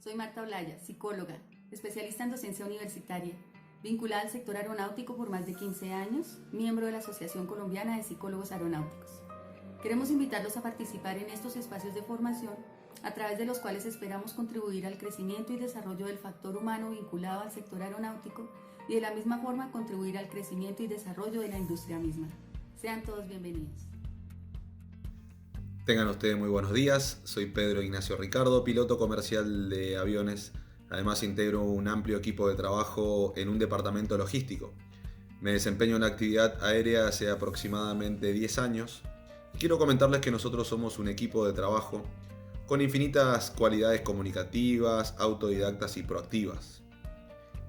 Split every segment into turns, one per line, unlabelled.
Soy Marta Olaya, psicóloga, especialista en docencia universitaria, vinculada al sector aeronáutico por más de 15 años, miembro de la Asociación Colombiana de Psicólogos Aeronáuticos. Queremos invitarlos a participar en estos espacios de formación, a través de los cuales esperamos contribuir al crecimiento y desarrollo del factor humano vinculado al sector aeronáutico y de la misma forma contribuir al crecimiento y desarrollo de la industria misma. Sean todos bienvenidos.
Tengan ustedes muy buenos días, soy Pedro Ignacio Ricardo, piloto comercial de aviones. Además integro un amplio equipo de trabajo en un departamento logístico. Me desempeño en la actividad aérea hace aproximadamente 10 años y quiero comentarles que nosotros somos un equipo de trabajo con infinitas cualidades comunicativas, autodidactas y proactivas.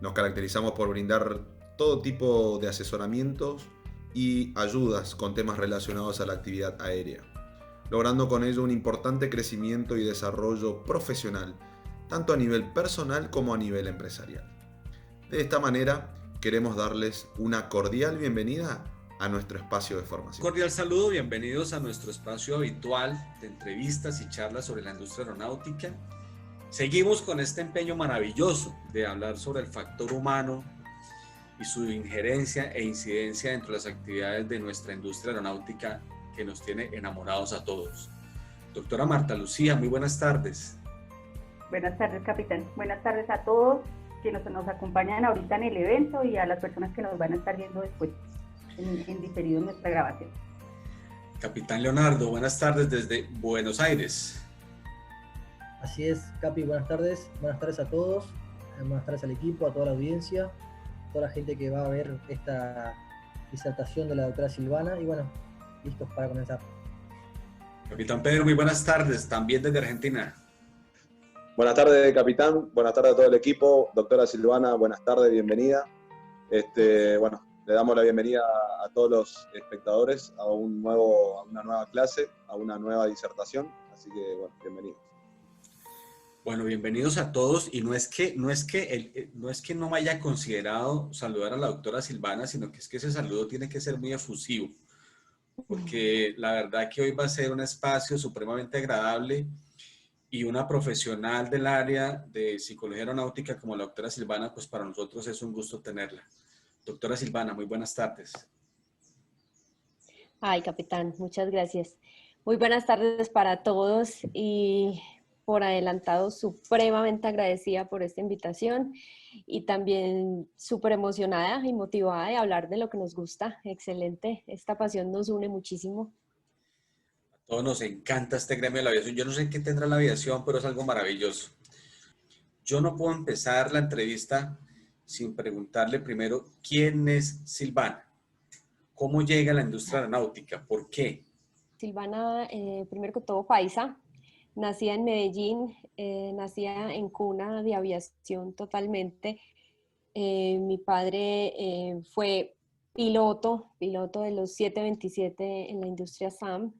Nos caracterizamos por brindar todo tipo de asesoramientos y ayudas con temas relacionados a la actividad aérea, logrando con ello un importante crecimiento y desarrollo profesional, tanto a nivel personal como a nivel empresarial. De esta manera, queremos darles una cordial bienvenida a nuestro espacio de formación.
Cordial saludo, bienvenidos a nuestro espacio habitual de entrevistas y charlas sobre la industria aeronáutica. Seguimos con este empeño maravilloso de hablar sobre el factor humano y su injerencia e incidencia dentro de las actividades de nuestra industria aeronáutica que nos tiene enamorados a todos. Doctora Marta Lucía, muy buenas tardes.
Buenas tardes, capitán. Buenas tardes a todos quienes nos acompañan ahorita en el evento y a las personas que nos van a estar viendo después en diferido en nuestra grabación.
Capitán Leonardo, buenas tardes desde Buenos Aires.
Así es, Capi, buenas tardes a todos, buenas tardes al equipo, a toda la audiencia, a toda la gente que va a ver esta disertación de la doctora Silvana y bueno, listos para comenzar.
Capitán Pedro, muy buenas tardes, también desde Argentina.
Buenas tardes, capitán. Buenas tardes a todo el equipo. Doctora Silvana, buenas tardes, bienvenida. Bueno, le damos la bienvenida a todos los espectadores a una nueva clase, a una nueva disertación. Así que, bueno, bienvenidos.
Bueno, bienvenidos a todos. Y no es que no me haya considerado saludar a la doctora Silvana, sino que es que ese saludo tiene que ser muy efusivo. Porque la verdad que hoy va a ser un espacio supremamente agradable y una profesional del área de psicología aeronáutica como la doctora Silvana, pues para nosotros es un gusto tenerla. Doctora Silvana, muy buenas tardes.
Ay, capitán, muchas gracias. Muy buenas tardes para todos y por adelantado supremamente agradecida por esta invitación y también súper emocionada y motivada de hablar de lo que nos gusta. Excelente, esta pasión nos une muchísimo.
A todos nos encanta este gremio de la aviación. Yo no sé qué tendrá la aviación, pero es algo maravilloso. Yo no puedo empezar la entrevista sin preguntarle primero quién es Silvana, cómo llega a la industria aeronáutica, por qué.
Silvana, primero que todo, paisa, nacida en Medellín, nacida en cuna de aviación totalmente. Mi padre fue piloto de los 727 en la industria SAM.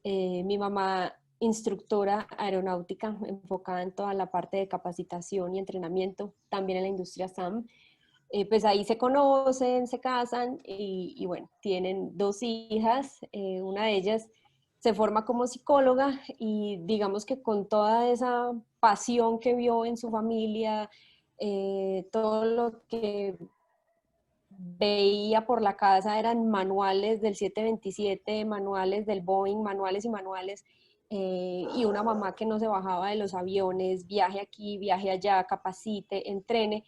Mi mamá, instructora aeronáutica, enfocada en toda la parte de capacitación y entrenamiento, también en la industria SAM. Pues ahí se conocen, se casan y bueno, tienen dos hijas. Una de ellas se forma como psicóloga y digamos que con toda esa pasión que vio en su familia, todo lo que veía por la casa eran manuales del 727, manuales del Boeing, manuales y manuales, y una mamá que no se bajaba de los aviones, viaje aquí, viaje allá, capacite, entrene,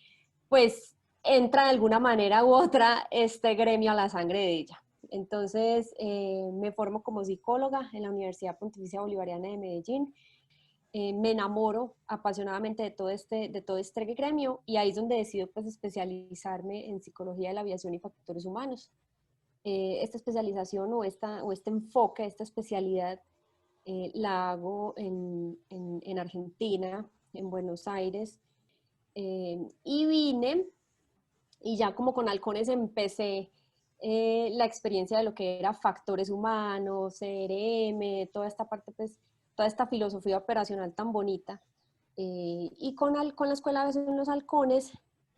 pues entra de alguna manera u otra este gremio a la sangre de ella. Entonces me formo como psicóloga en la Universidad Pontificia Bolivariana de Medellín. Me enamoro apasionadamente de todo este gremio y ahí es donde decido pues especializarme en psicología de la aviación y factores humanos. Esta especialización o este enfoque, esta especialidad la hago en Argentina, en Buenos Aires, y vine y ya como con Halcones empecé la experiencia de lo que era factores humanos, CRM, toda esta parte, pues, toda esta filosofía operacional tan bonita. Y con la Escuela de Aviación Los Halcones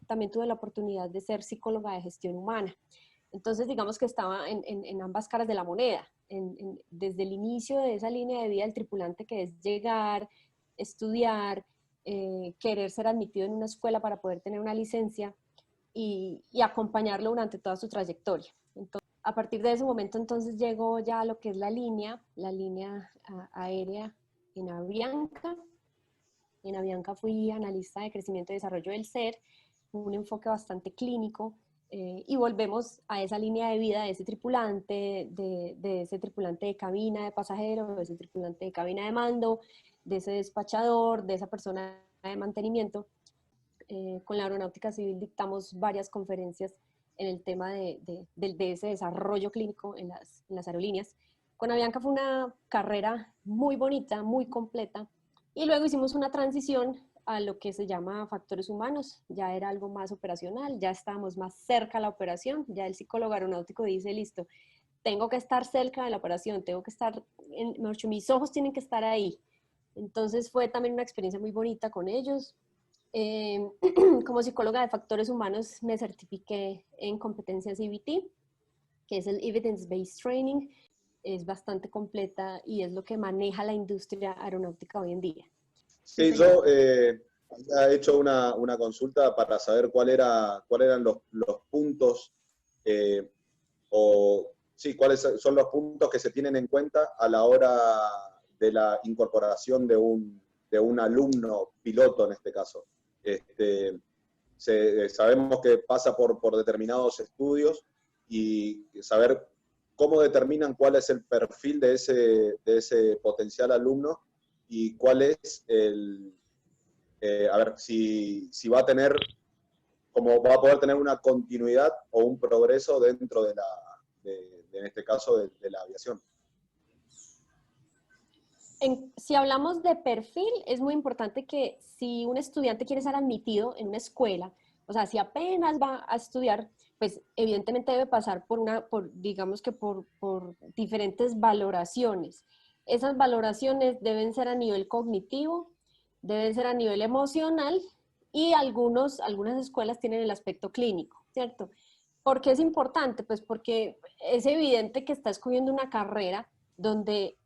también tuve la oportunidad de ser psicóloga de gestión humana. Entonces, digamos que estaba en ambas caras de la moneda, desde el inicio de esa línea de vida del tripulante que es llegar, estudiar, querer ser admitido en una escuela para poder tener una licencia y acompañarlo durante toda su trayectoria. Entonces, a partir de ese momento entonces llegó ya a lo que es la línea aérea en Avianca. En Avianca fui analista de crecimiento y desarrollo del ser, un enfoque bastante clínico, y volvemos a esa línea de vida de ese tripulante, de ese tripulante de cabina de pasajero, de ese tripulante de cabina de mando, de ese despachador, de esa persona de mantenimiento. Con la Aeronáutica Civil dictamos varias conferencias en el tema de ese desarrollo clínico en las aerolíneas. Con Avianca fue una carrera muy bonita, muy completa, y luego hicimos una transición a lo que se llama factores humanos. Ya era algo más operacional, ya estábamos más cerca a la operación, ya el psicólogo aeronáutico dice, listo, tengo que estar cerca de la operación, tengo que estar, mis ojos tienen que estar ahí. Entonces fue también una experiencia muy bonita con ellos. Como psicóloga de factores humanos me certifiqué en competencias EBT, que es el Evidence Based Training. Es bastante completa y es lo que maneja la industria aeronáutica hoy en día.
Sí, yo había hecho una consulta para saber cuáles eran los puntos, cuáles son los puntos que se tienen en cuenta a la hora de la incorporación de un alumno piloto en este caso. Sabemos que pasa por determinados estudios y saber cómo determinan cuál es el perfil de ese potencial alumno y cuál es si va a tener, cómo va a poder tener una continuidad o un progreso dentro en este caso, de la aviación.
Si hablamos de perfil, es muy importante que si un estudiante quiere ser admitido en una escuela, o sea, si apenas va a estudiar, pues evidentemente debe pasar digamos que por diferentes valoraciones. Esas valoraciones deben ser a nivel cognitivo, deben ser a nivel emocional y algunas escuelas tienen el aspecto clínico, ¿cierto? ¿Por qué es importante? Pues porque es evidente que está escogiendo una carrera donde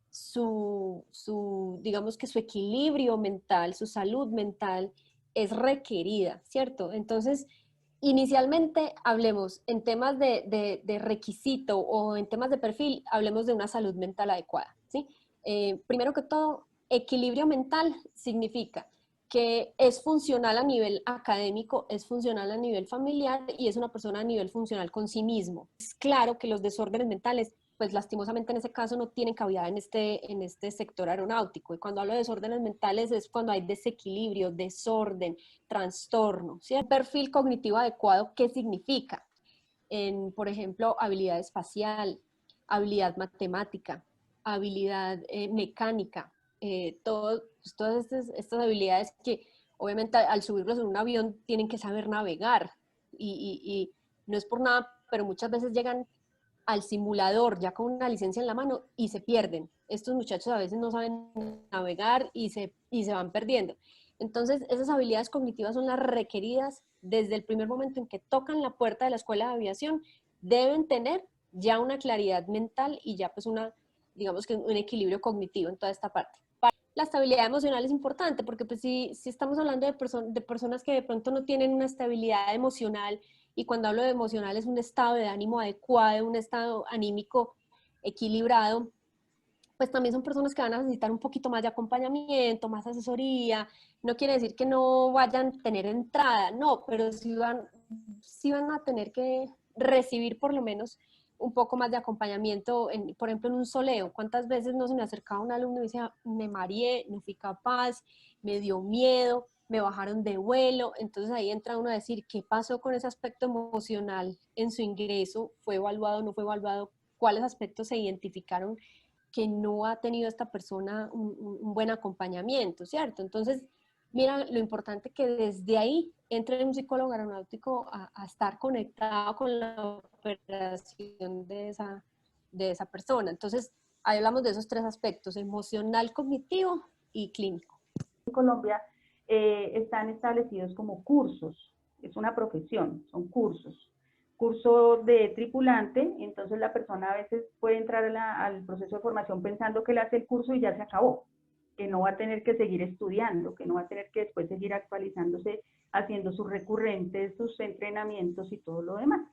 digamos que su equilibrio mental, su salud mental es requerida, ¿cierto? Entonces, inicialmente hablemos en temas de requisito o en temas de perfil, hablemos de una salud mental adecuada, ¿sí? Primero que todo, equilibrio mental significa que es funcional a nivel académico, es funcional a nivel familiar y es una persona a nivel funcional con sí mismo. Es claro que los desórdenes mentales, pues lastimosamente en ese caso no tienen cabida en este sector aeronáutico. Y cuando hablo de desórdenes mentales es cuando hay desequilibrio, desorden, trastorno, ¿sí? Un perfil cognitivo adecuado, ¿qué significa? Por ejemplo, habilidad espacial, habilidad matemática, habilidad mecánica, todas estas habilidades que obviamente al subirlos en un avión tienen que saber navegar y no es por nada, pero muchas veces llegan al simulador ya con una licencia en la mano y se pierden. Estos muchachos a veces no saben navegar y se van perdiendo. Entonces, esas habilidades cognitivas son las requeridas desde el primer momento en que tocan la puerta de la escuela de aviación. Deben tener ya una claridad mental y ya pues digamos que un equilibrio cognitivo en toda esta parte. La estabilidad emocional es importante porque pues si estamos hablando de personas que de pronto no tienen una estabilidad emocional, y cuando hablo de emocional es un estado de ánimo adecuado, un estado anímico equilibrado, pues también son personas que van a necesitar un poquito más de acompañamiento, más asesoría. No quiere decir que no vayan a tener entrada, no, pero sí van a tener que recibir por lo menos un poco más de acompañamiento, por ejemplo, en un soleo. ¿Cuántas veces no se me acercaba un alumno y decía, me mareé, no fui capaz, me dio miedo, me bajaron de vuelo? Entonces ahí entra uno a decir, ¿qué pasó con ese aspecto emocional en su ingreso? ¿Fue evaluado, no fue evaluado? ¿Cuáles aspectos se identificaron que no ha tenido esta persona un buen acompañamiento, ¿cierto? Entonces, mira lo importante que desde ahí entre un psicólogo aeronáutico a estar conectado con la operación de esa persona. Entonces, ahí hablamos de esos tres aspectos, emocional, cognitivo y clínico.
En Colombia están establecidos como cursos, es una profesión, son cursos. Curso de tripulante, entonces la persona a veces puede entrar al proceso de formación pensando que él hace el curso y ya se acabó. que no va a tener que seguir estudiando, que no va a tener que después seguir actualizándose, haciendo sus recurrentes, sus entrenamientos y todo lo demás.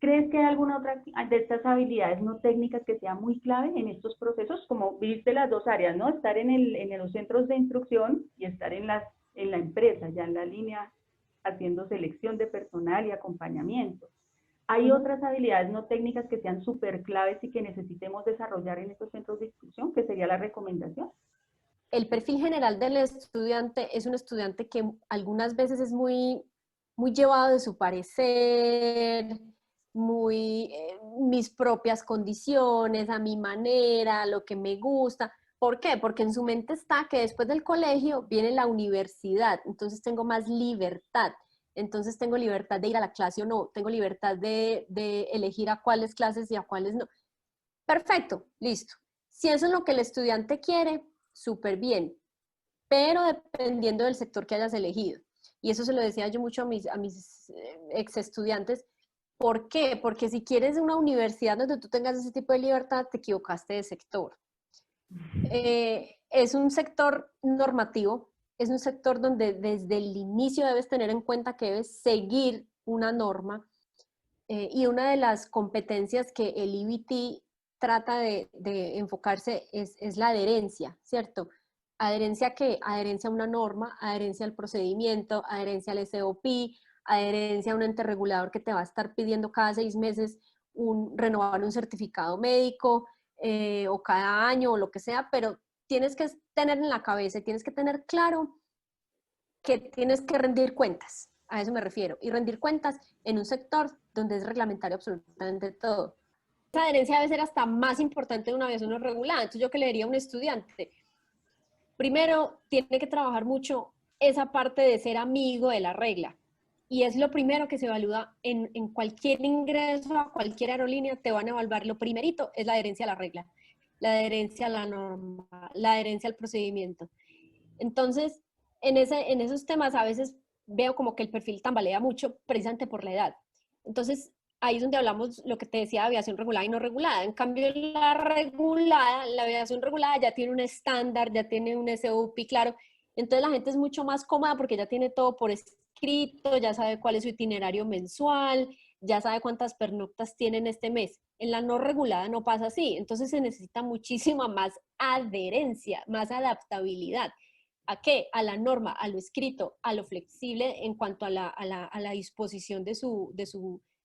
¿Crees que hay alguna otra de estas habilidades no técnicas que sea muy clave en estos procesos? Como viste las dos áreas, ¿no? Estar en los centros de instrucción y estar en la empresa, ya en la línea, haciendo selección de personal y acompañamiento. ¿Hay otras habilidades no técnicas que sean súper claves y que necesitemos desarrollar en estos centros de instrucción? ¿Qué sería la recomendación?
El perfil general del estudiante es un estudiante que algunas veces es muy llevado de su parecer, mis propias condiciones, a mi manera, lo que me gusta. ¿Por qué? Porque en su mente está que después del colegio viene la universidad, entonces tengo más libertad. Entonces tengo libertad de ir a la clase o no, tengo libertad de elegir a cuáles clases y a cuáles no. Perfecto, listo. Si eso es lo que el estudiante quiere, súper bien, pero dependiendo del sector que hayas elegido. Y eso se lo decía yo mucho a mis ex estudiantes. ¿Por qué? Porque si quieres una universidad donde tú tengas ese tipo de libertad, te equivocaste de sector. Es un sector normativo, es un sector donde desde el inicio debes tener en cuenta que debes seguir una norma, y una de las competencias que el IBT trata de enfocarse es la adherencia, ¿cierto? ¿Adherencia qué? Adherencia a una norma, adherencia al procedimiento, adherencia al SOP, adherencia a un ente regulador que te va a estar pidiendo cada 6 meses renovar un certificado médico, o cada año o lo que sea, pero tienes que tener en la cabeza, tienes que tener claro que tienes que rendir cuentas, a eso me refiero, y rendir cuentas en un sector donde es reglamentario absolutamente todo. Esa adherencia debe ser hasta más importante de una aviación no regulada. Entonces yo que le diría a un estudiante, primero tiene que trabajar mucho esa parte de ser amigo de la regla, y es lo primero que se evalúa en cualquier ingreso a cualquier aerolínea. Te van a evaluar, lo primerito es la adherencia a la regla, la adherencia a la norma, la adherencia al procedimiento. Entonces, en esos temas a veces veo como que el perfil tambalea mucho precisamente por la edad. Entonces, ahí es donde hablamos lo que te decía de aviación regulada y no regulada. En cambio, la aviación regulada ya tiene un estándar, ya tiene un SOP claro. Entonces, la gente es mucho más cómoda porque ya tiene todo por escrito, ya sabe cuál es su itinerario mensual, ya sabe cuántas pernoctas tienen este mes. En la no regulada no pasa así. Entonces, se necesita muchísima más adherencia, más adaptabilidad. ¿A qué? A la norma, a lo escrito, a lo flexible en cuanto a la disposición de su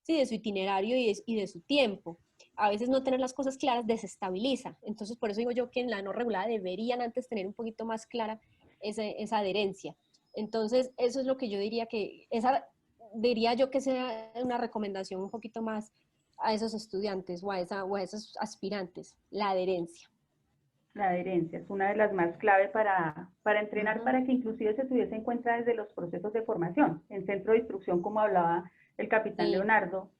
itinerario y de su tiempo. A veces no tener las cosas claras desestabiliza. Entonces, por eso digo yo que en la no regulada deberían antes tener un poquito más clara esa adherencia. Entonces, eso es lo que yo diría diría yo que sea una recomendación un poquito más a esos estudiantes o a esos aspirantes, la adherencia.
La adherencia es una de las más clave para entrenar, para que inclusive se tuviese en cuenta desde los procesos de formación. En centro de instrucción, como hablaba el capitán Leonardo,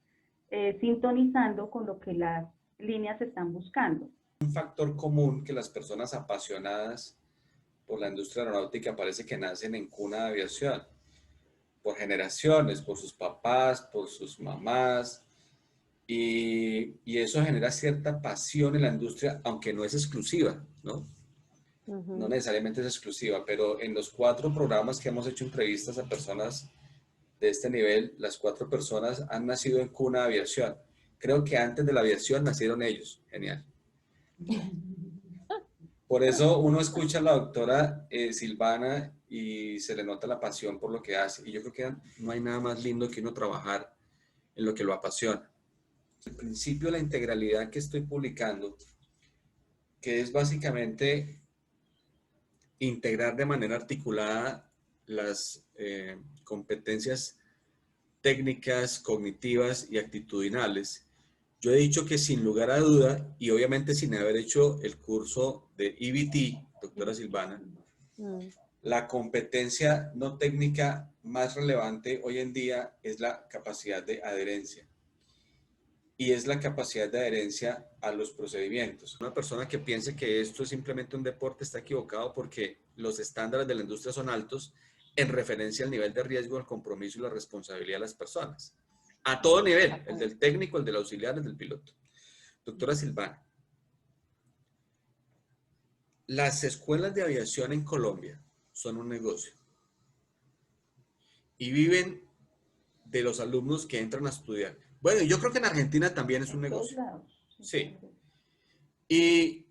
sintonizando con lo que las líneas están buscando.
Un factor común que las personas apasionadas por la industria aeronáutica parece que nacen en cuna de aviación, por generaciones, por sus papás, por sus mamás, y eso genera cierta pasión en la industria, aunque no es exclusiva, ¿no? No necesariamente es exclusiva, pero en los 4 programas que hemos hecho entrevistas a personas de este nivel, las 4 personas han nacido en cuna de aviación. Creo que antes de la aviación nacieron ellos. Genial. Por eso uno escucha a la doctora Silvana y se le nota la pasión por lo que hace. Y yo creo que no hay nada más lindo que uno trabajar en lo que lo apasiona. El principio de la integralidad que estoy publicando, que es básicamente integrar de manera articulada las competencias técnicas, cognitivas y actitudinales. Yo he dicho que sin lugar a duda, y obviamente sin haber hecho el curso de IBT, doctora Silvana, la competencia no técnica más relevante hoy en día es la capacidad de adherencia. Y es la capacidad de adherencia a los procedimientos. Una persona que piense que esto es simplemente un deporte está equivocado, porque los estándares de la industria son altos en referencia al nivel de riesgo, el compromiso y la responsabilidad de las personas. A todo nivel, el del técnico, el del auxiliar, el del piloto. Doctora Silvana, las escuelas de aviación en Colombia son un negocio y viven de los alumnos que entran a estudiar. Bueno, yo creo que en Argentina también es un
En todos
negocio.
lados.
Sí. Y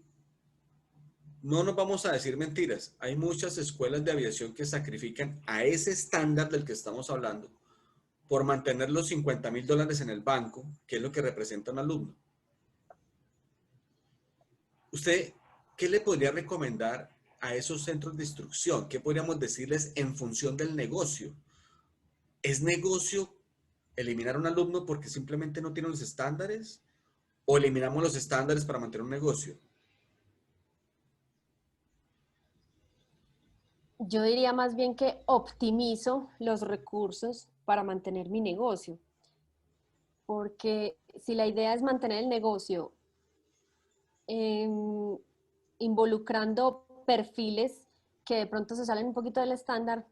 no nos vamos a decir mentiras. Hay muchas escuelas de aviación que sacrifican a ese estándar del que estamos hablando por mantener los $50.000 en el banco, que es lo que representa un alumno. ¿Usted qué le podría recomendar a esos centros de instrucción? ¿Qué podríamos decirles en función del negocio? ¿Es negocio eliminar a un alumno porque simplemente no tiene los estándares? ¿O eliminamos los estándares para mantener un negocio?
Yo diría más bien que optimizo los recursos para mantener mi negocio, porque si la idea es mantener el negocio involucrando perfiles que de pronto se salen un poquito del estándar,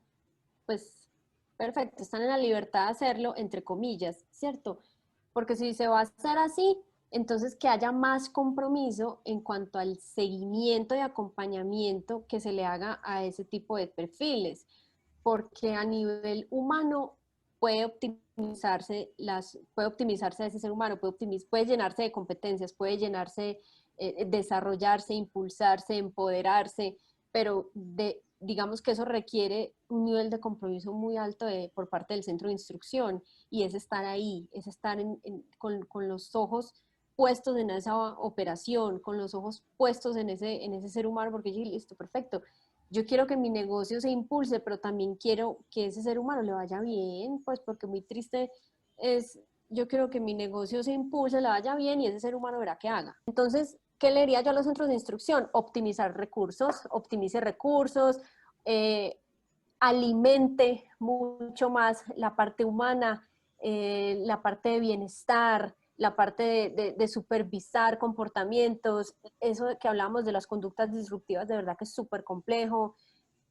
pues perfecto, están en la libertad de hacerlo, entre comillas, ¿cierto? Porque si se va a hacer así, entonces que haya más compromiso en cuanto al seguimiento y acompañamiento que se le haga a ese tipo de perfiles, porque a nivel humano puede optimizarse ese ser humano, puede llenarse de competencias, puede llenarse, desarrollarse, impulsarse, empoderarse, pero digamos que eso requiere un nivel de compromiso muy alto por parte del centro de instrucción, y es estar ahí, es estar con los ojos puestos en esa operación, con los ojos puestos en ese ser humano, porque listo, perfecto, yo quiero que mi negocio se impulse, pero también quiero que ese ser humano le vaya bien, pues porque muy triste es, yo quiero que mi negocio se impulse, le vaya bien y ese ser humano verá qué haga. Entonces, ¿qué le diría yo a los centros de instrucción? Optimizar recursos, optimice recursos, alimente mucho más la parte humana, la parte de bienestar, la parte de supervisar comportamientos, eso que hablamos de las conductas disruptivas, de verdad que es súper complejo.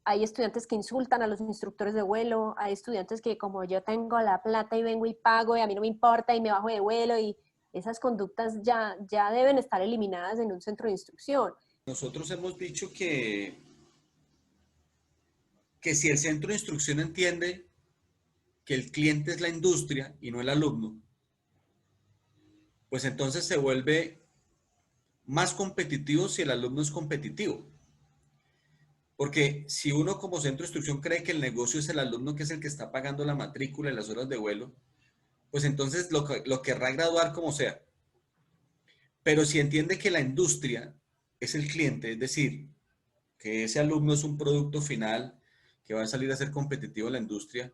Hay estudiantes que insultan a los instructores de vuelo, hay estudiantes que como yo tengo la plata y vengo y pago y a mí no me importa y me bajo de vuelo, y esas conductas ya deben estar eliminadas en un centro de instrucción.
Nosotros hemos dicho que si el centro de instrucción entiende que el cliente es la industria y no el alumno, pues entonces se vuelve más competitivo si el alumno es competitivo. Porque si uno como centro de instrucción cree que el negocio es el alumno, que es el que está pagando la matrícula y las horas de vuelo, pues entonces lo querrá graduar como sea. Pero si entiende que la industria es el cliente, es decir, que ese alumno es un producto final que va a salir a ser competitivo en la industria,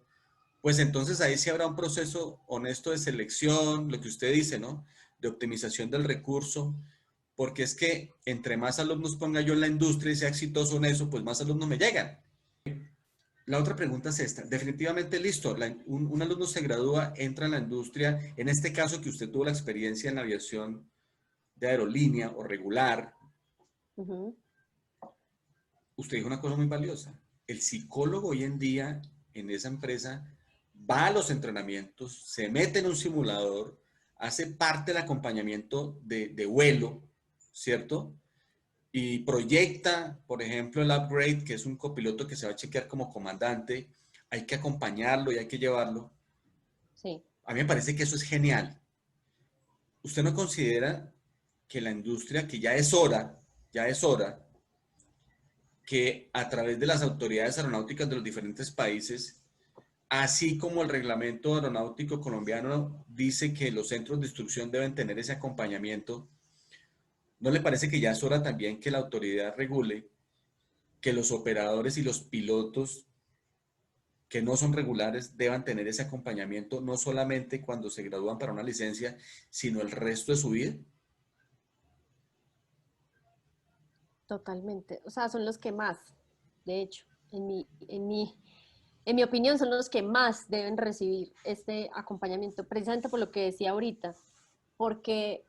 pues entonces ahí sí habrá un proceso honesto de selección, lo que usted dice, ¿no? De optimización del recurso, porque es que entre más alumnos ponga yo en la industria y sea exitoso en eso, pues más alumnos me llegan. La otra pregunta es esta. Definitivamente, listo, un alumno se gradúa, entra en la industria, en este caso que usted tuvo la experiencia en la aviación de aerolínea o regular, usted dijo una cosa muy valiosa. El psicólogo hoy en día en esa empresa va a los entrenamientos, se mete en un simulador, hace parte del acompañamiento de vuelo, ¿cierto? Y proyecta, por ejemplo, el upgrade, que es un copiloto que se va a chequear como comandante. Hay que acompañarlo y hay que llevarlo.
Sí.
A mí me parece que eso es genial. ¿Usted no considera que la industria, que ya es hora, que a través de las autoridades aeronáuticas de los diferentes países, así como el reglamento aeronáutico colombiano dice que los centros de instrucción deben tener ese acompañamiento, ¿no le parece que ya es hora también que la autoridad regule que los operadores y los pilotos que no son regulares deban tener ese acompañamiento no solamente cuando se gradúan para una licencia, sino el resto de su vida?
Totalmente. O sea, son los que más, de hecho, en mi opinión, son los que más deben recibir este acompañamiento, precisamente por lo que decía ahorita, porque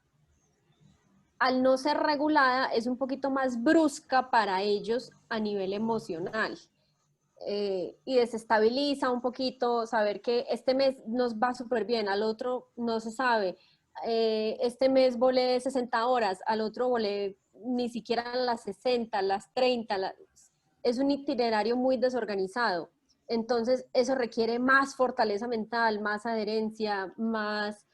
al no ser regulada es un poquito más brusca para ellos a nivel emocional. Y desestabiliza un poquito saber que este mes nos va súper bien, al otro no se sabe. Este mes volé 60 horas, al otro volé ni siquiera las 60, las 30, es un itinerario muy desorganizado. Entonces, eso requiere más fortaleza mental, más adherencia, más,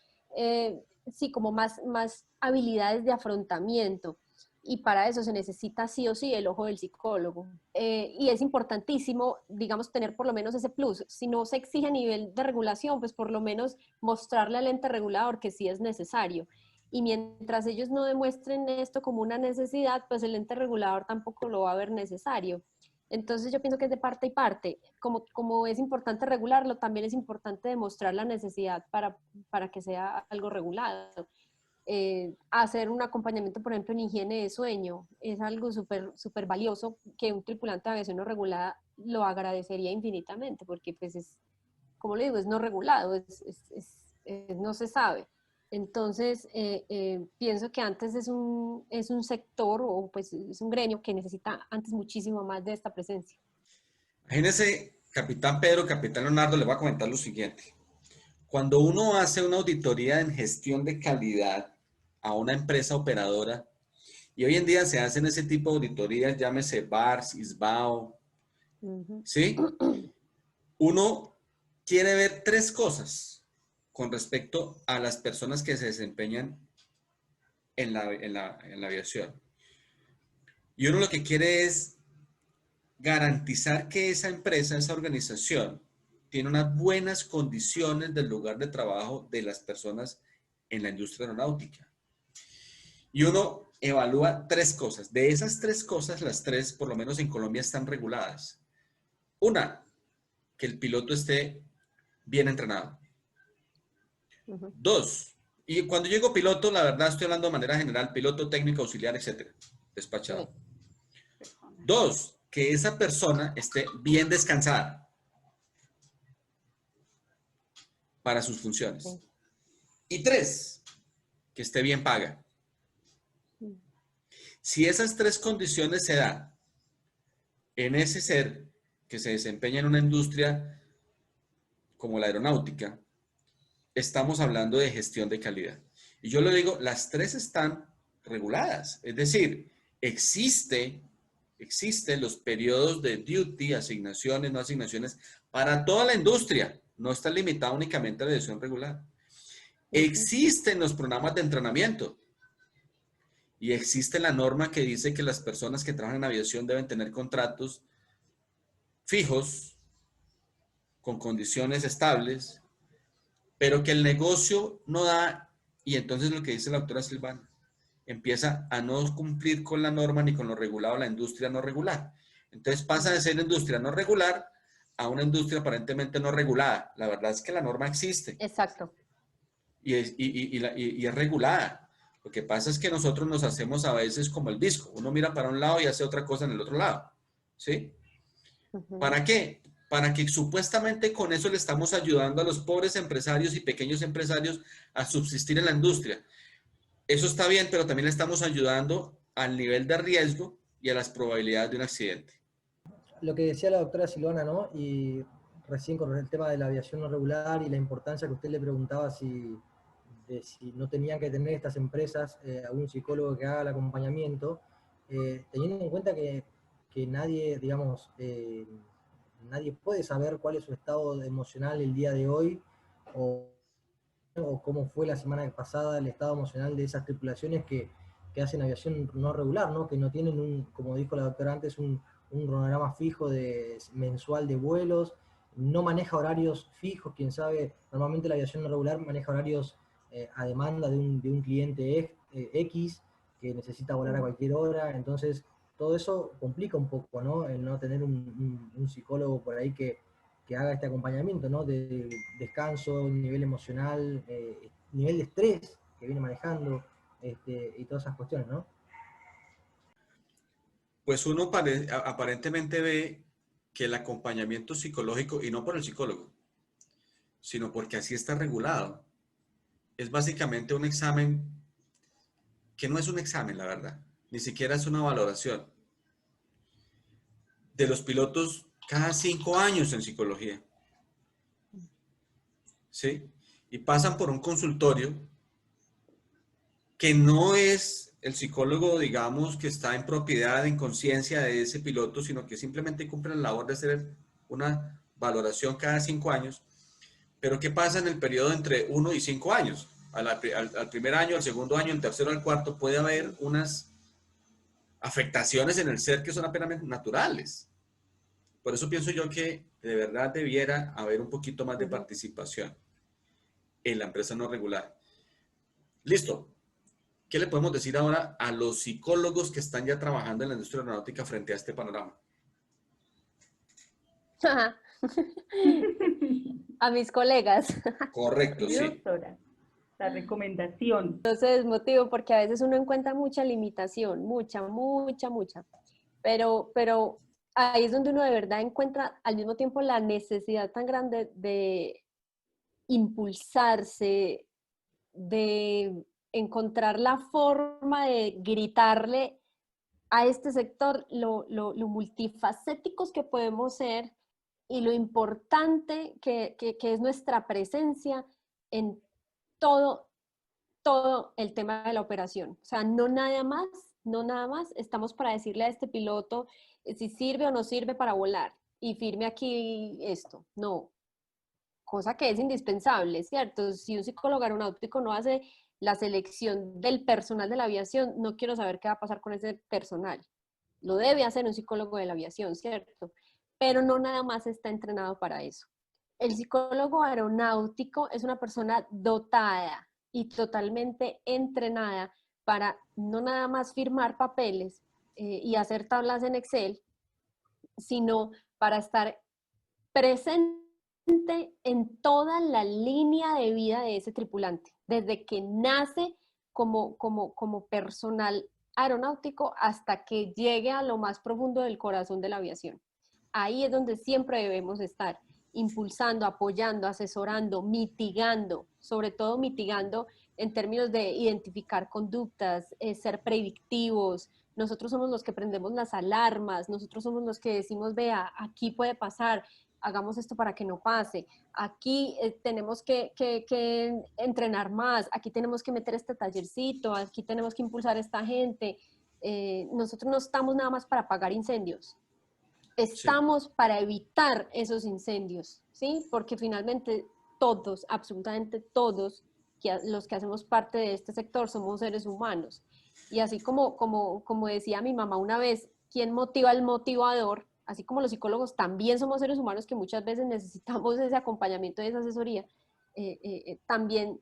sí, como más habilidades de afrontamiento. Y para eso se necesita sí o sí el ojo del psicólogo. Y es importantísimo, digamos, tener por lo menos ese plus. Si no se exige a nivel de regulación, pues por lo menos mostrarle al ente regulador que sí es necesario. Y mientras ellos no demuestren esto como una necesidad, pues el ente regulador tampoco lo va a ver necesario. Entonces yo pienso que es de parte y parte. Como es importante regularlo, también es importante demostrar la necesidad para que sea algo regulado. Hacer un acompañamiento, por ejemplo, en higiene de sueño, es algo súper valioso que un tripulante de aviación no regulada lo agradecería infinitamente, porque pues es, como le digo, es no regulado, no se sabe. Entonces, pienso que antes es un sector o pues es un gremio que necesita antes muchísimo más de esta presencia.
Imagínense, capitán Pedro, capitán Leonardo, le voy a comentar lo siguiente. Cuando uno hace una auditoría en gestión de calidad a una empresa operadora, y hoy en día se hacen ese tipo de auditorías, llámese BARS, ISBAO, ¿sí? Uno quiere ver tres cosas con respecto a las personas que se desempeñan en la aviación. Y uno lo que quiere es garantizar que esa empresa, esa organización, tiene unas buenas condiciones del lugar de trabajo de las personas en la industria aeronáutica. Y uno evalúa tres cosas. De esas tres cosas, las tres, por lo menos en Colombia, están reguladas. Una, que el piloto esté bien entrenado. Dos, y cuando digo piloto, la verdad estoy hablando de manera general, piloto, técnico, auxiliar, etcétera, despachado. Dos, que esa persona esté bien descansada para sus funciones. Y tres, que esté bien paga. Si esas tres condiciones se dan en ese ser que se desempeña en una industria como la aeronáutica, estamos hablando de gestión de calidad. Y yo le digo, las tres están reguladas. Es decir, existen los periodos de duty, asignaciones, no asignaciones, para toda la industria. No está limitado únicamente a la aviación regular. Existen los programas de entrenamiento. Y existe la norma que dice que las personas que trabajan en aviación deben tener contratos fijos, con condiciones estables, pero que el negocio no da, y entonces lo que dice la doctora Silvana, empieza a no cumplir con la norma ni con lo regulado, la industria no regular. Entonces pasa de ser industria no regular a una industria aparentemente no regulada. La verdad es que la norma existe.
Exacto.
Y es regulada. Lo que pasa es que nosotros nos hacemos a veces como el disco. Uno mira para un lado y hace otra cosa en el otro lado. ¿Sí? ¿Para qué? Para que supuestamente con eso le estamos ayudando a los pobres empresarios y pequeños empresarios a subsistir en la industria. Eso está bien, pero también le estamos ayudando al nivel de riesgo y a las probabilidades de un accidente.
Lo que decía la doctora Silvana, ¿no? Y recién con el tema de la aviación no regular y la importancia que usted le preguntaba si no tenían que tener estas empresas a un psicólogo que haga el acompañamiento, teniendo en cuenta que nadie, digamos, nadie puede saber cuál es su estado emocional el día de hoy o cómo fue la semana pasada el estado emocional de esas tripulaciones que hacen aviación no regular, ¿no? Que no tienen, como dijo la doctora antes, un cronograma fijo mensual de vuelos, no maneja horarios fijos, quién sabe, normalmente la aviación no regular maneja horarios a demanda de un cliente X que necesita volar a cualquier hora, entonces todo eso complica un poco, ¿no? El no tener un psicólogo por ahí que haga este acompañamiento, ¿no? De descanso, nivel emocional, nivel de estrés que viene manejando, y todas esas cuestiones, ¿no?
Pues uno aparentemente ve que el acompañamiento psicológico, y no por el psicólogo, sino porque así está regulado, es básicamente un examen que no es un examen, la verdad, ni siquiera es una valoración de los pilotos cada 5 años en psicología. ¿Sí? Y pasan por un consultorio que no es el psicólogo, digamos, que está en propiedad, en conciencia de ese piloto, sino que simplemente cumple la labor de hacer una valoración cada 5 años. Pero ¿qué pasa en el periodo entre 1 y 5 años? Al primer año, al segundo año, al tercero, al cuarto, puede haber unas afectaciones en el ser que son apenas naturales. Por eso pienso yo que de verdad debiera haber un poquito más de participación en la empresa no regular. Listo. ¿Qué le podemos decir ahora a los psicólogos que están ya trabajando en la industria aeronáutica frente a este panorama?
A mis colegas.
Correcto,
Sí,
sí.
doctora, la recomendación.
No se desmotivo porque a veces uno encuentra mucha limitación, mucha. Pero ahí es donde uno de verdad encuentra al mismo tiempo la necesidad tan grande de impulsarse, de encontrar la forma de gritarle a este sector lo multifacéticos que podemos ser y lo importante que es nuestra presencia en todo el tema de la operación. O sea, no nada más estamos para decirle a este piloto si sirve o no sirve para volar y firme aquí esto. No, cosa que es indispensable, ¿cierto? Si un psicólogo aeronáutico no hace la selección del personal de la aviación, no quiero saber qué va a pasar con ese personal. Lo debe hacer un psicólogo de la aviación, ¿cierto? Pero no nada más está entrenado para eso. El psicólogo aeronáutico es una persona dotada y totalmente entrenada para no nada más firmar papeles y hacer tablas en Excel, sino para estar presente en toda la línea de vida de ese tripulante, desde que nace como personal aeronáutico hasta que llegue a lo más profundo del corazón de la aviación. Ahí es donde siempre debemos estar, impulsando, apoyando, asesorando, mitigando, sobre todo mitigando en términos de identificar conductas, ser predictivos. Nosotros somos los que prendemos las alarmas, nosotros somos los que decimos, vea, aquí puede pasar, hagamos esto para que no pase, aquí tenemos que entrenar más, aquí tenemos que meter este tallercito, aquí tenemos que impulsar a esta gente. Nosotros no estamos nada más para apagar incendios, estamos para evitar esos incendios, ¿sí? Porque finalmente todos, absolutamente todos, los que hacemos parte de este sector somos seres humanos. Y así como decía mi mamá una vez, ¿quién motiva al motivador? Así como los psicólogos también somos seres humanos que muchas veces necesitamos ese acompañamiento y esa asesoría, también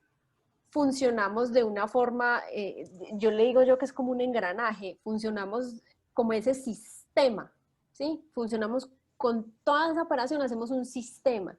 funcionamos de una forma, yo le digo yo que es como un engranaje, funcionamos como ese sistema, ¿sí? Funcionamos con toda esa operación, hacemos un sistema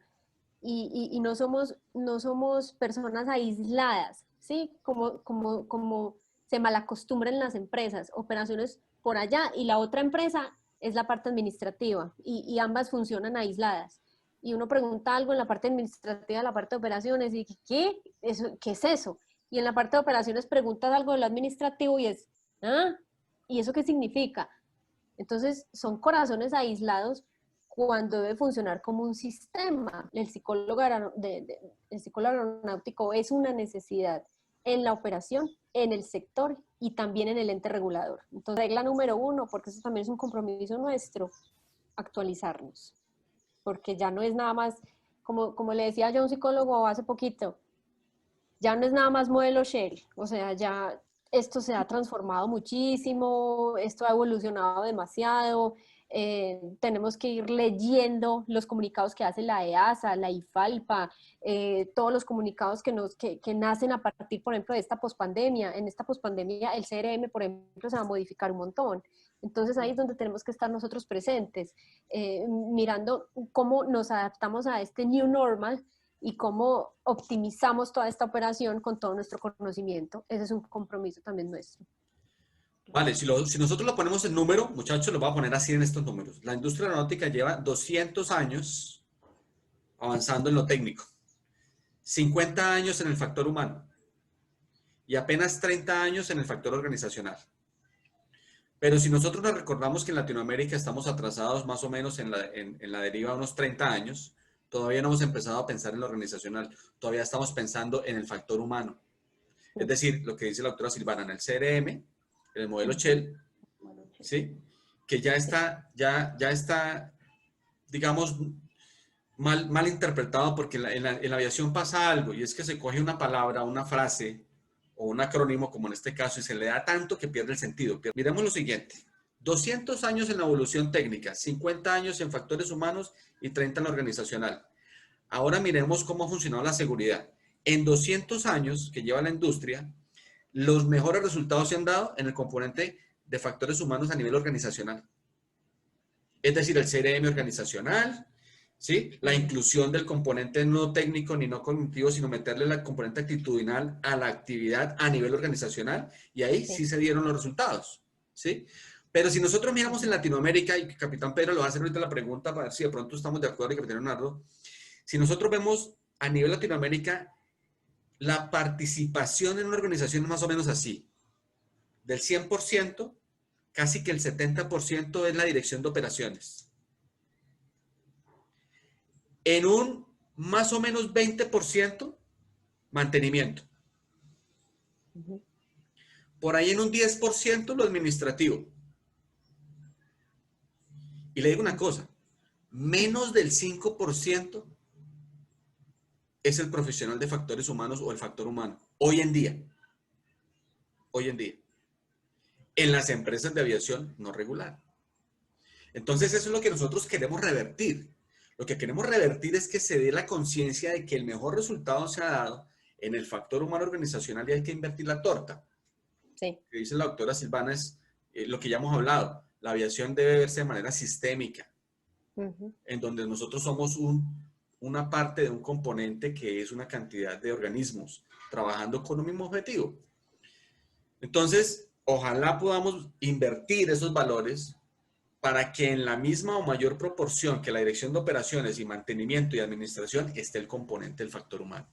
y no somos personas aisladas, ¿sí? Como se malacostumbran las empresas, operaciones por allá y la otra empresa es la parte administrativa y ambas funcionan aisladas. Y uno pregunta algo en la parte administrativa, en la parte de operaciones, y ¿qué es eso? Y en la parte de operaciones preguntas algo de lo administrativo y es, ¿ah? ¿Y eso qué significa? Entonces, son corazones aislados cuando debe funcionar como un sistema. El psicólogo aeronáutico es una necesidad en la operación, en el sector y también en el ente regulador. Entonces, regla número 1, porque eso también es un compromiso nuestro, actualizarnos. Porque ya no es nada más, como le decía yo a un psicólogo hace poquito, ya no es nada más modelo Shell, o sea, ya esto se ha transformado muchísimo, esto ha evolucionado demasiado, tenemos que ir leyendo los comunicados que hace la EASA, la IFALPA, todos los comunicados que nacen a partir, por ejemplo, de esta pospandemia. En esta pospandemia el CRM, por ejemplo, se va a modificar un montón. Entonces ahí es donde tenemos que estar nosotros presentes, mirando cómo nos adaptamos a este new normal y cómo optimizamos toda esta operación con todo nuestro conocimiento. Ese es un compromiso también nuestro.
Vale, si nosotros lo ponemos en número, muchachos, lo voy a poner así en estos números. La industria aeronáutica lleva 200 años avanzando en lo técnico, 50 años en el factor humano y apenas 30 años en el factor organizacional. Pero si nosotros nos recordamos que en Latinoamérica estamos atrasados más o menos en la deriva unos 30 años, todavía no hemos empezado a pensar en lo organizacional, todavía estamos pensando en el factor humano. Es decir, lo que dice la doctora Silvana en el CRM, en el modelo Shell, ¿sí? Que ya está, digamos, mal interpretado, porque en la aviación pasa algo, y es que se coge una palabra, una frase o un acrónimo, como en este caso, y se le da tanto que pierde el sentido. Miremos lo siguiente: 200 años en la evolución técnica, 50 años en factores humanos y 30 en la organizacional. Ahora miremos cómo ha funcionado la seguridad. En 200 años que lleva la industria, los mejores resultados se han dado en el componente de factores humanos a nivel organizacional. Es decir, el CRM organizacional, ¿sí? La inclusión del componente no técnico ni no cognitivo, sino meterle la componente actitudinal a la actividad a nivel organizacional, y ahí sí se dieron los resultados, ¿sí? Pero si nosotros miramos en Latinoamérica, y Capitán Pedro lo va a hacer ahorita la pregunta para ver si de pronto estamos de acuerdo, y Capitán Leonardo, si nosotros vemos a nivel Latinoamérica, la participación en una organización es más o menos así: del 100%, casi que el 70% es la dirección de operaciones. En un más o menos 20%, mantenimiento. Por ahí en un 10% lo administrativo. Y le digo una cosa: menos del 5% es el profesional de factores humanos o el factor humano. Hoy en día. En las empresas de aviación no regular. Entonces eso es lo que nosotros queremos revertir. Lo que queremos revertir es que se dé la conciencia de que el mejor resultado se ha dado en el factor humano organizacional, y hay que invertir la torta.
Sí.
Lo que dice la doctora Silvana es lo que ya hemos hablado. La aviación debe verse de manera sistémica, en donde nosotros somos una parte de un componente que es una cantidad de organismos trabajando con un mismo objetivo. Entonces, ojalá podamos invertir esos valores para que en la misma o mayor proporción que la dirección de operaciones y mantenimiento y administración esté el componente del factor humano.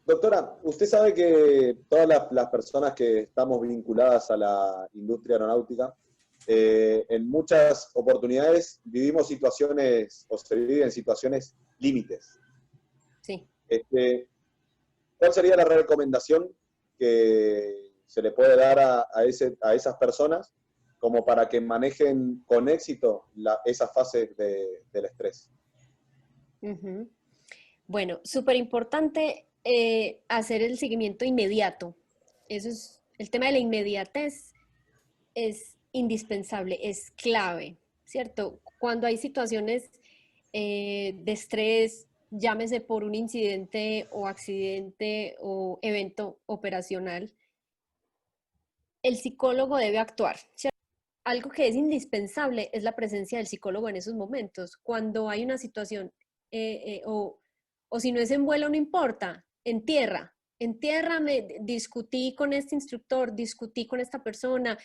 Doctora, usted sabe que todas las personas que estamos vinculadas a la industria aeronáutica, en muchas oportunidades vivimos situaciones, o se viven situaciones límites.
Sí.
¿Cuál sería la recomendación que se le puede dar a esas personas como para que manejen con éxito esa fase del estrés?
Bueno, súper importante hacer el seguimiento inmediato. Eso es, el tema de la inmediatez es indispensable, es clave, ¿cierto? Cuando hay situaciones de estrés, llámese por un incidente o accidente o evento operacional, el psicólogo debe actuar, ¿cierto? Algo que es indispensable es la presencia del psicólogo en esos momentos. Cuando hay una situación, o si no es en vuelo, no importa, en tierra me discutí con este instructor, discutí con esta persona,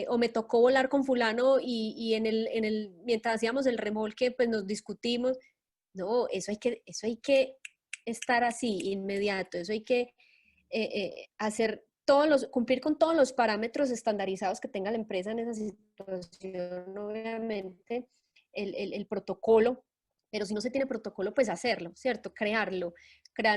o me tocó volar con fulano y mientras hacíamos el remolque, pues nos discutimos. No, eso hay que estar así, inmediato, eso hay que cumplir con todos los parámetros estandarizados que tenga la empresa en esa situación, obviamente, el protocolo, pero si no se tiene protocolo, pues hacerlo, ¿cierto? Crear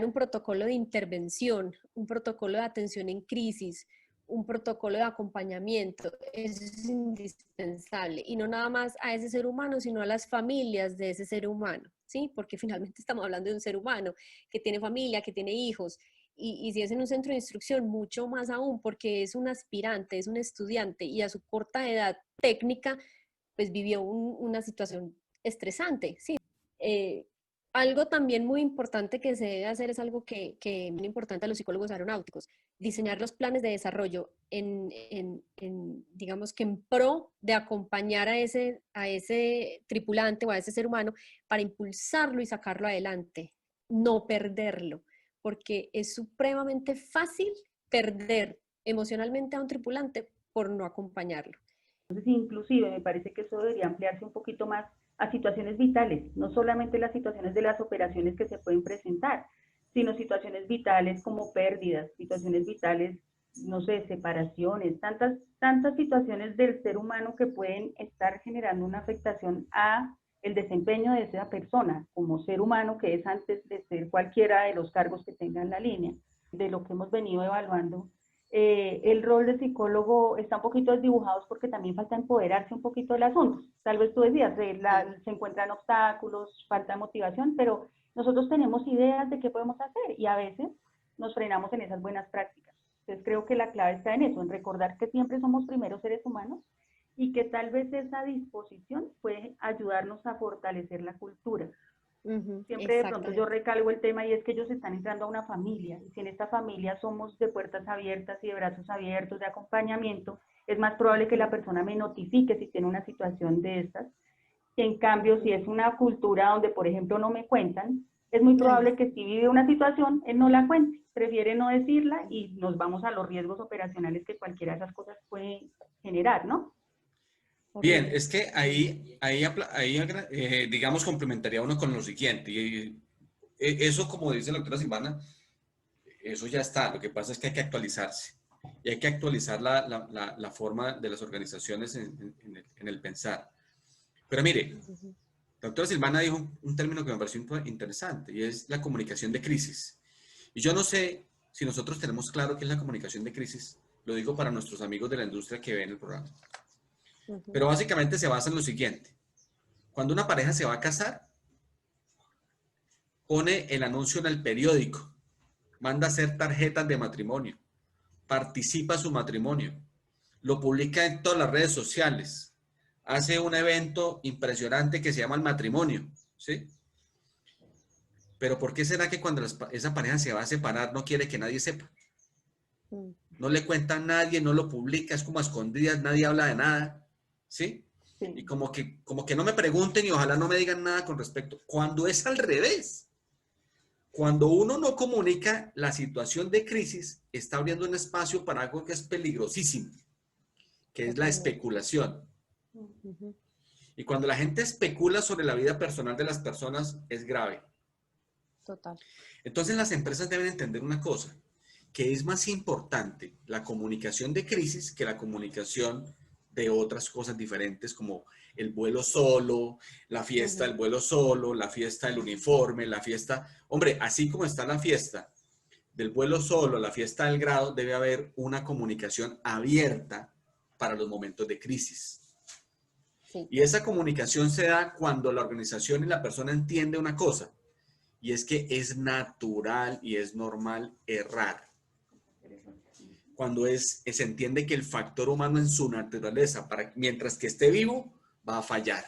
un protocolo de intervención, un protocolo de atención en crisis, un protocolo de acompañamiento, eso es indispensable, y no nada más a ese ser humano, sino a las familias de ese ser humano, ¿sí? Porque finalmente estamos hablando de un ser humano que tiene familia, que tiene hijos, y si es en un centro de instrucción, mucho más aún, porque es un aspirante, es un estudiante, y a su corta edad técnica, pues vivió una situación estresante, ¿sí? Algo también muy importante que se debe hacer es algo que es muy importante a los psicólogos aeronáuticos: diseñar los planes de desarrollo digamos que en pro de acompañar a ese tripulante o a ese ser humano para impulsarlo y sacarlo adelante, no perderlo, porque es supremamente fácil perder emocionalmente a un tripulante por no acompañarlo.
Entonces, inclusive me parece que eso debería ampliarse un poquito más a situaciones vitales, no solamente las situaciones de las operaciones que se pueden presentar, sino situaciones vitales como pérdidas, situaciones vitales, no sé, separaciones, tantas situaciones del ser humano que pueden estar generando una afectación a el desempeño de esa persona como ser humano, que es antes de ser cualquiera de los cargos que tenga en la línea. De lo que hemos venido evaluando el rol de psicólogo está un poquito desdibujado porque también falta empoderarse un poquito del asunto. Tal vez tú decías, se encuentran obstáculos, falta motivación, pero nosotros tenemos ideas de qué podemos hacer y a veces nos frenamos en esas buenas prácticas. Entonces creo que la clave está en eso, en recordar que siempre somos primeros seres humanos y que tal vez esa disposición puede ayudarnos a fortalecer la cultura. Siempre de pronto yo recalco el tema y es que ellos están entrando a una familia y si en esta familia somos de puertas abiertas y de brazos abiertos, de acompañamiento, es más probable que la persona me notifique si tiene una situación de estas. En cambio, si es una cultura donde, por ejemplo, no me cuentan, es muy probable que si vive una situación, él no la cuente, prefiere no decirla y nos vamos a los riesgos operacionales que cualquiera de esas cosas puede generar, ¿no?
Bien, es que digamos, complementaría uno con lo siguiente. Y eso, como dice la doctora Silvana, eso ya está. Lo que pasa es que hay que actualizarse. Y hay que actualizar la forma de las organizaciones en el pensar. Pero mire, la doctora Silvana dijo un término que me pareció interesante y es la comunicación de crisis. Y yo no sé si nosotros tenemos claro qué es la comunicación de crisis. Lo digo para nuestros amigos de la industria que ven el programa. Pero básicamente se basa en lo siguiente. Cuando una pareja se va a casar, pone el anuncio en el periódico, manda a hacer tarjetas de matrimonio, participa en su matrimonio, lo publica en todas las redes sociales, hace un evento impresionante que se llama el matrimonio, ¿sí? Pero ¿por qué será que cuando esa pareja se va a separar no quiere que nadie sepa? No le cuenta a nadie, no lo publica, es como a escondidas, nadie habla de nada, ¿sí? Sí. Y como que no me pregunten y ojalá no me digan nada con respecto. Cuando es al revés, cuando uno no comunica la situación de crisis, está abriendo un espacio para algo que es peligrosísimo, que es la especulación. Y cuando la gente especula sobre la vida personal de las personas, es grave.
Total.
Entonces las empresas deben entender una cosa, que es más importante la comunicación de crisis que la comunicación de otras cosas diferentes como el vuelo solo, la fiesta del vuelo solo, la fiesta del uniforme, la fiesta... Hombre, así como está la fiesta del vuelo solo, la fiesta del grado, debe haber una comunicación abierta para los momentos de crisis. Sí. Y esa comunicación se da cuando la organización y la persona entiende una cosa, y es que es natural y es normal errar. Cuando se entiende que el factor humano en su naturaleza, mientras que esté vivo, va a fallar.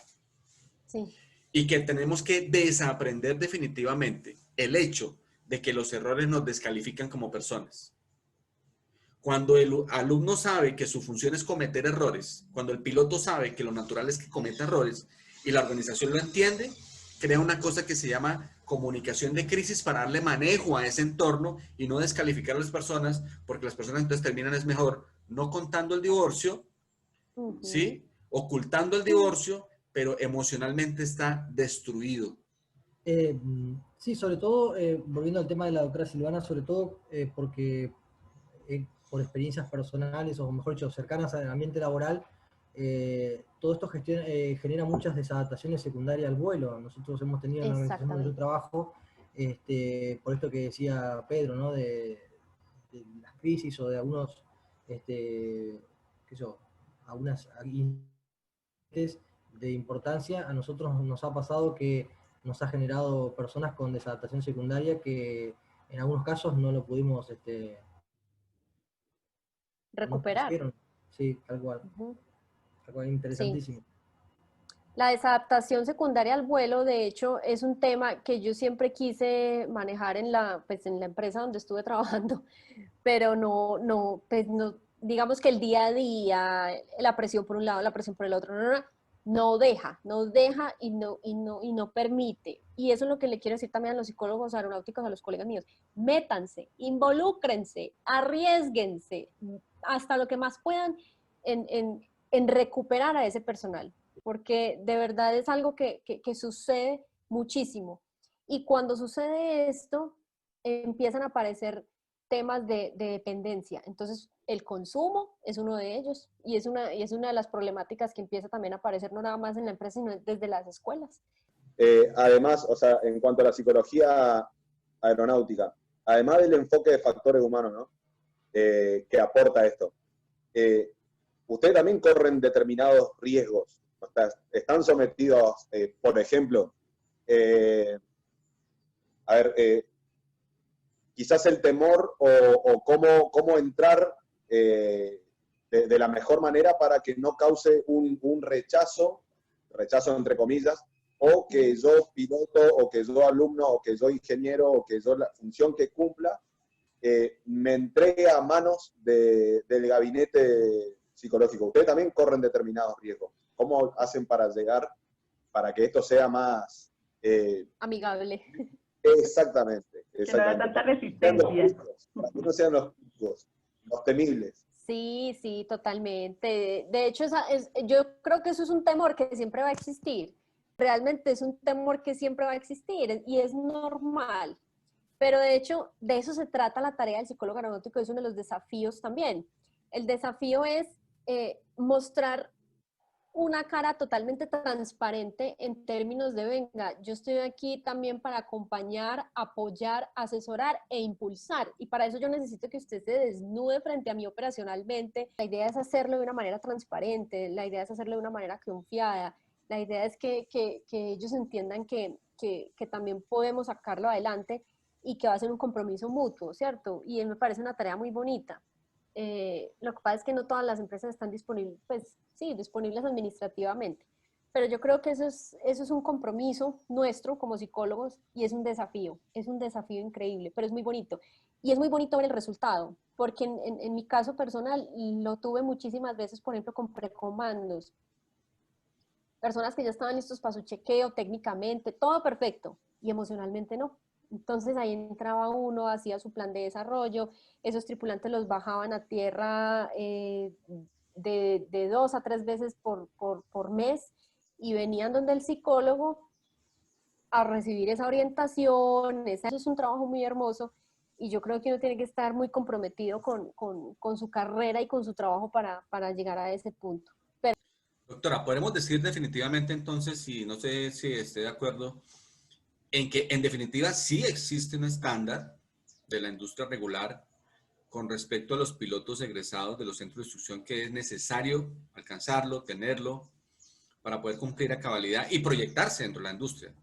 Sí.
Y que tenemos que desaprender definitivamente el hecho de que los errores nos descalifican como personas. Cuando el alumno sabe que su función es cometer errores, cuando el piloto sabe que lo natural es que cometa errores y la organización lo entiende, crea una cosa que se llama comunicación de crisis para darle manejo a ese entorno y no descalificar a las personas, porque las personas entonces terminan es mejor no contando el divorcio, ¿sí? Ocultando el divorcio, pero emocionalmente está destruido.
Sí, sobre todo, volviendo al tema de la doctora Silvana, sobre todo porque por experiencias personales, o mejor dicho, cercanas al ambiente laboral, todo esto genera muchas desadaptaciones secundarias al vuelo. Nosotros hemos tenido en la organización donde yo trabajo, por esto que decía Pedro, ¿no? de las crisis o de algunos, algunas de importancia, a nosotros nos ha pasado que nos ha generado personas con desadaptación secundaria que en algunos casos no lo pudimos
recuperar.
No, sí, tal cual. Algo interesantísimo. Sí.
La desadaptación secundaria al vuelo, de hecho, es un tema que yo siempre quise manejar en la empresa donde estuve trabajando, pero no, digamos que el día a día, la presión por un lado, la presión por el otro, no deja y no permite. Y eso es lo que le quiero decir también a los psicólogos aeronáuticos, a los colegas míos. Métanse, involúcrense, arriésguense, hasta lo que más puedan en recuperar a ese personal, porque de verdad es algo que sucede muchísimo. Y cuando sucede esto, empiezan a aparecer temas de dependencia. Entonces, el consumo es uno de ellos y es una de las problemáticas que empieza también a aparecer no nada más en la empresa, sino desde las escuelas.
Además, o sea, en cuanto a la psicología aeronáutica, además del enfoque de factores humanos, ¿no? que aporta esto. Ustedes también corren determinados riesgos. O sea, están sometidos, por ejemplo, quizás el temor o cómo entrar de la mejor manera para que no cause un rechazo entre comillas, o que yo piloto, o que yo alumno, o que yo ingeniero, o que yo la función que cumpla, me entregue a manos del gabinete psicológico. Ustedes también corren determinados riesgos. ¿Cómo hacen para llegar, para que esto sea más...
amigable.
Exactamente.
Que no haya tanta
Para que no sean los picos, los temibles.
Sí, sí, totalmente. De hecho, yo creo que eso es un temor que siempre va a existir. Realmente es un temor que siempre va a existir y es normal. Pero de hecho, de eso se trata la tarea del psicólogo aeronáutico, es uno de los desafíos también. El desafío es mostrar una cara totalmente transparente en términos de, venga, yo estoy aquí también para acompañar, apoyar, asesorar e impulsar. Y para eso yo necesito que usted se desnude frente a mí operacionalmente. La idea es hacerlo de una manera transparente, la idea es hacerlo de una manera confiada, la idea es que ellos entiendan que también podemos sacarlo adelante y que va a ser un compromiso mutuo, ¿cierto? Y me parece una tarea muy bonita. Lo que pasa es que no todas las empresas están disponibles, pues sí, disponibles administrativamente, pero yo creo que eso es un compromiso nuestro como psicólogos y es un desafío increíble, pero es muy bonito. Y es muy bonito ver el resultado, porque en mi caso personal lo tuve muchísimas veces, por ejemplo, con precomandos, personas que ya estaban listos para su chequeo técnicamente, todo perfecto, y emocionalmente no. Entonces ahí entraba uno, hacía su plan de desarrollo, esos tripulantes los bajaban a tierra de 2 a 3 veces por mes y venían donde el psicólogo a recibir esa orientación. Eso es un trabajo muy hermoso y yo creo que uno tiene que estar muy comprometido con su carrera y con su trabajo para llegar a ese punto.
Doctora, podemos decir definitivamente entonces, y no sé si esté de acuerdo, en que en definitiva sí existe un estándar de la industria regular con respecto a los pilotos egresados de los centros de instrucción que es necesario alcanzarlo, tenerlo, para poder cumplir a cabalidad y proyectarse dentro de la industria.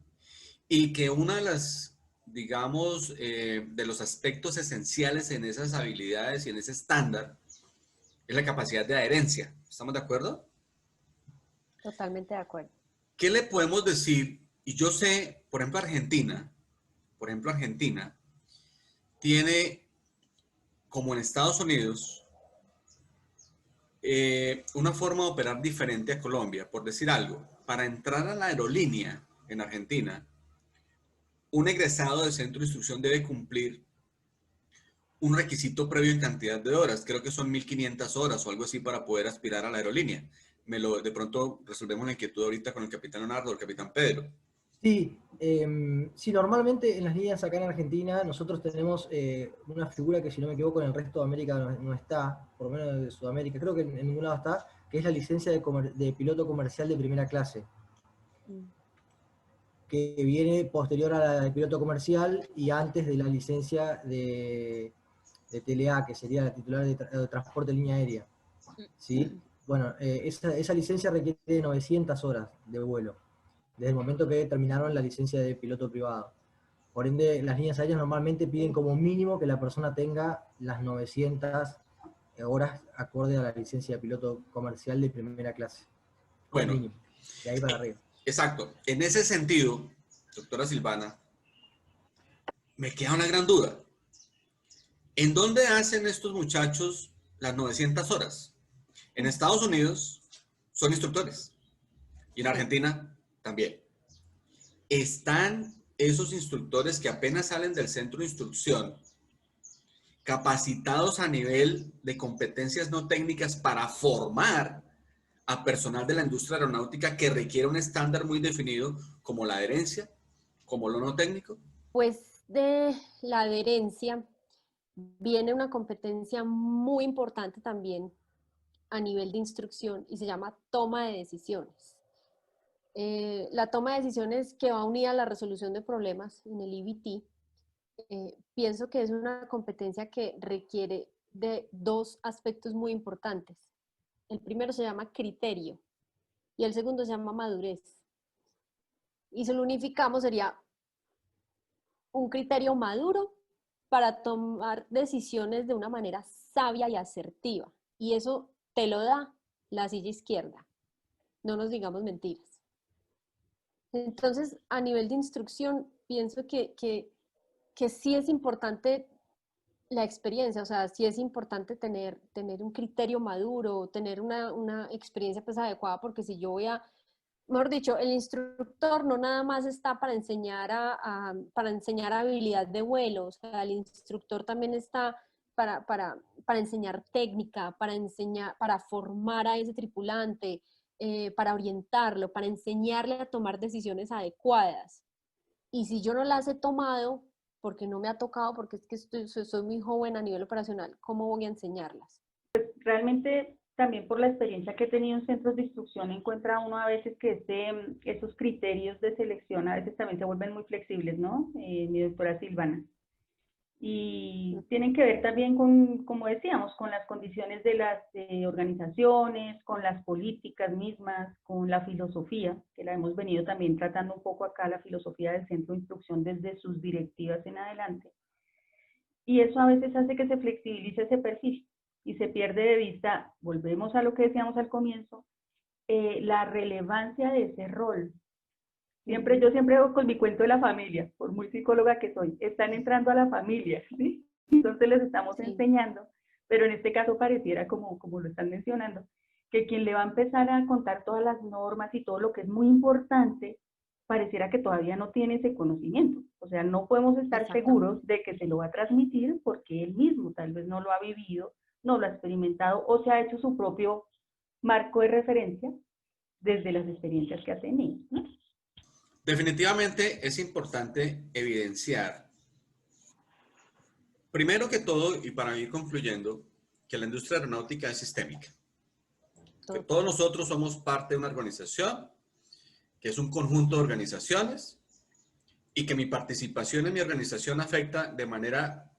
Y que una de las, digamos, de los aspectos esenciales en esas habilidades y en ese estándar es la capacidad de adherencia. ¿Estamos de acuerdo?
Totalmente de acuerdo.
¿Qué le podemos decir? Y yo sé, por ejemplo, Argentina tiene, como en Estados Unidos, una forma de operar diferente a Colombia. Por decir algo, para entrar a la aerolínea en Argentina, un egresado de centro de instrucción debe cumplir un requisito previo en cantidad de horas. Creo que son 1.500 horas o algo así para poder aspirar a la aerolínea. De pronto resolvemos la inquietud ahorita con el capitán Leonardo o el capitán Pedro.
Sí, sí, normalmente en las líneas acá en Argentina nosotros tenemos una figura que, si no me equivoco, en el resto de América no está, por lo menos de Sudamérica, creo que en ningún lado está, que es la licencia de piloto comercial de primera clase, que viene posterior a la de piloto comercial y antes de la licencia de TLA, que sería la titular de transporte de línea aérea. ¿Sí? Bueno, esa licencia requiere 900 horas de vuelo, desde el momento que terminaron la licencia de piloto privado. Por ende, las líneas aéreas normalmente piden como mínimo que la persona tenga las 900 horas acorde a la licencia de piloto comercial de primera clase.
Bueno,
mínimo, de ahí para arriba.
Exacto. En ese sentido, doctora Silvana, me queda una gran duda. ¿En dónde hacen estos muchachos las 900 horas? En Estados Unidos son instructores y en Argentina también. ¿Están esos instructores que apenas salen del centro de instrucción capacitados a nivel de competencias no técnicas para formar a personal de la industria aeronáutica que requiere un estándar muy definido como la adherencia, como lo no técnico?
Pues de la adherencia viene una competencia muy importante también a nivel de instrucción y se llama toma de decisiones. La toma de decisiones que va unida a la resolución de problemas en el EVT, pienso que es una competencia que requiere de dos aspectos muy importantes. El primero se llama criterio y el segundo se llama madurez. Y si lo unificamos sería un criterio maduro para tomar decisiones de una manera sabia y asertiva. Y eso te lo da la silla izquierda. No nos digamos mentiras. Entonces, a nivel de instrucción, pienso que sí es importante la experiencia, o sea, sí es importante tener un criterio maduro, tener una experiencia pues adecuada, porque si yo voy a, mejor dicho, el instructor no nada más está para enseñar para enseñar habilidad de vuelo, o sea, el instructor también está para enseñar técnica, para formar a ese tripulante, para orientarlo, para enseñarle a tomar decisiones adecuadas. Y si yo no las he tomado, porque no me ha tocado, porque es que soy muy joven a nivel operacional, ¿cómo voy a enseñarlas?
Realmente, también por la experiencia que he tenido en centros de instrucción, encuentra uno a veces que esos criterios de selección a veces también se vuelven muy flexibles, ¿no? Mi doctora Silvana. Y tienen que ver también con, como decíamos, con las condiciones de las organizaciones, con las políticas mismas, con la filosofía, que la hemos venido también tratando un poco acá, la filosofía del centro de instrucción desde sus directivas en adelante. Y eso a veces hace que se flexibilice ese perfil y se pierde de vista, volvemos a lo que decíamos al comienzo, la relevancia de ese rol. Yo siempre hago con mi cuento de la familia, por muy psicóloga que soy, están entrando a la familia, ¿sí? Entonces les estamos enseñando, pero en este caso pareciera, como lo están mencionando, que quien le va a empezar a contar todas las normas y todo lo que es muy importante, pareciera que todavía no tiene ese conocimiento. O sea, no podemos estar seguros de que se lo va a transmitir porque él mismo tal vez no lo ha vivido, no lo ha experimentado o se ha hecho su propio marco de referencia desde las experiencias que ha tenido, ¿no?
Definitivamente es importante evidenciar, primero que todo, y para ir concluyendo, que la industria aeronáutica es sistémica. Que todos nosotros somos parte de una organización, que es un conjunto de organizaciones, y que mi participación en mi organización afecta de manera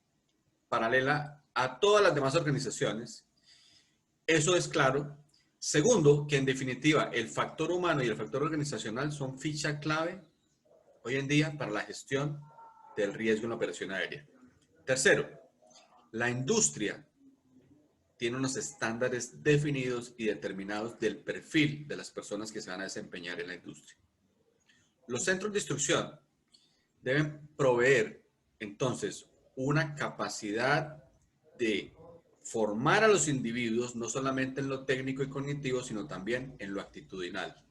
paralela a todas las demás organizaciones. Eso es claro. Segundo, que en definitiva el factor humano y el factor organizacional son ficha clave hoy en día para la gestión del riesgo en la operación aérea. Tercero, la industria tiene unos estándares definidos y determinados del perfil de las personas que se van a desempeñar en la industria. Los centros de instrucción deben proveer entonces una capacidad de formar a los individuos no solamente en lo técnico y cognitivo, sino también en lo actitudinal.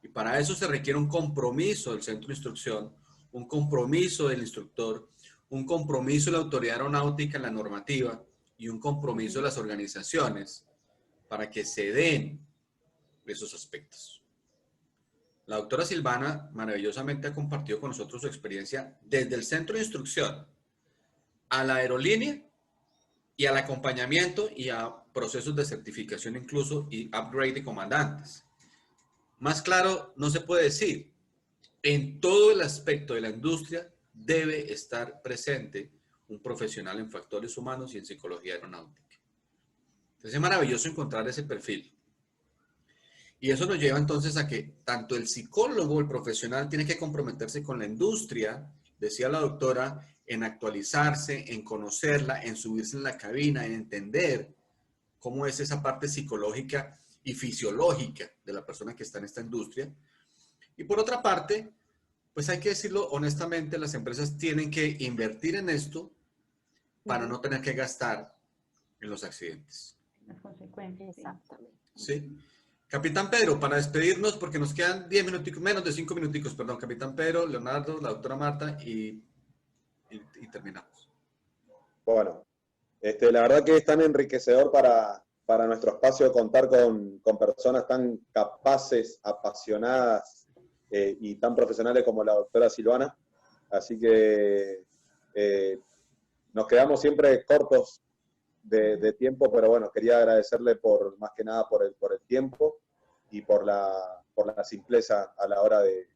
Y para eso se requiere un compromiso del centro de instrucción, un compromiso del instructor, un compromiso de la autoridad aeronáutica en la normativa y un compromiso de las organizaciones para que se den esos aspectos. La doctora Silvana maravillosamente ha compartido con nosotros su experiencia desde el centro de instrucción a la aerolínea y al acompañamiento y a procesos de certificación incluso y upgrade de comandantes. Más claro no se puede decir. En todo el aspecto de la industria debe estar presente un profesional en factores humanos y en psicología aeronáutica. Entonces es maravilloso encontrar ese perfil. Y eso nos lleva entonces a que tanto el psicólogo, el profesional, tiene que comprometerse con la industria, decía la doctora, en actualizarse, en conocerla, en subirse en la cabina, en entender cómo es esa parte psicológica y fisiológica de la persona que está en esta industria. Y por otra parte, pues hay que decirlo honestamente, las empresas tienen que invertir en esto para no tener que gastar en los accidentes.
Las consecuencias.
Exactamente.
¿Sí? Capitán Pedro, para despedirnos, porque nos quedan 10 minuticos, menos de 5 minuticos, perdón, Capitán Pedro, Leonardo, la doctora Marta y terminamos.
Bueno, la verdad que es tan enriquecedor para nuestro espacio contar con personas tan capaces, apasionadas y tan profesionales como la doctora Silvana. Así que nos quedamos siempre cortos de tiempo, pero bueno, quería agradecerle más que nada por el tiempo y por la simpleza a la hora de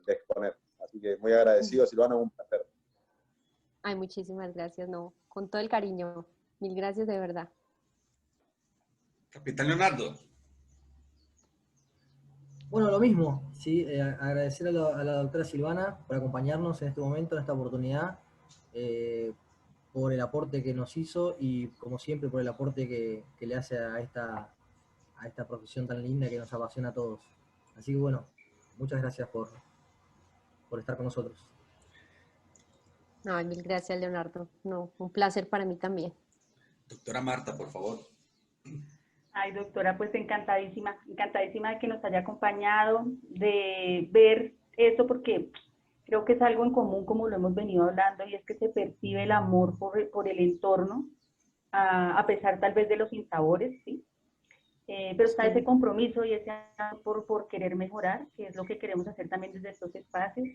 exponer. Así que muy agradecido, Silvana, un placer.
Ay, muchísimas gracias, no, con todo el cariño. Mil gracias de verdad.
Capitán Leonardo.
Bueno, lo mismo, sí, agradecer a la doctora Silvana por acompañarnos en este momento, en esta oportunidad, por el aporte que nos hizo y, como siempre, por el aporte que le hace a esta profesión tan linda que nos apasiona a todos. Así que bueno, muchas gracias por estar con nosotros.
Ay, mil gracias, Leonardo. No, un placer para mí también.
Doctora Marta, por favor.
Ay, doctora, pues encantadísima de que nos haya acompañado, de ver eso, porque creo que es algo en común, como lo hemos venido hablando, y es que se percibe el amor por el entorno, a pesar tal vez de los sinsabores, ¿sí? Pero está ese compromiso y ese amor por querer mejorar, que es lo que queremos hacer también desde estos espacios.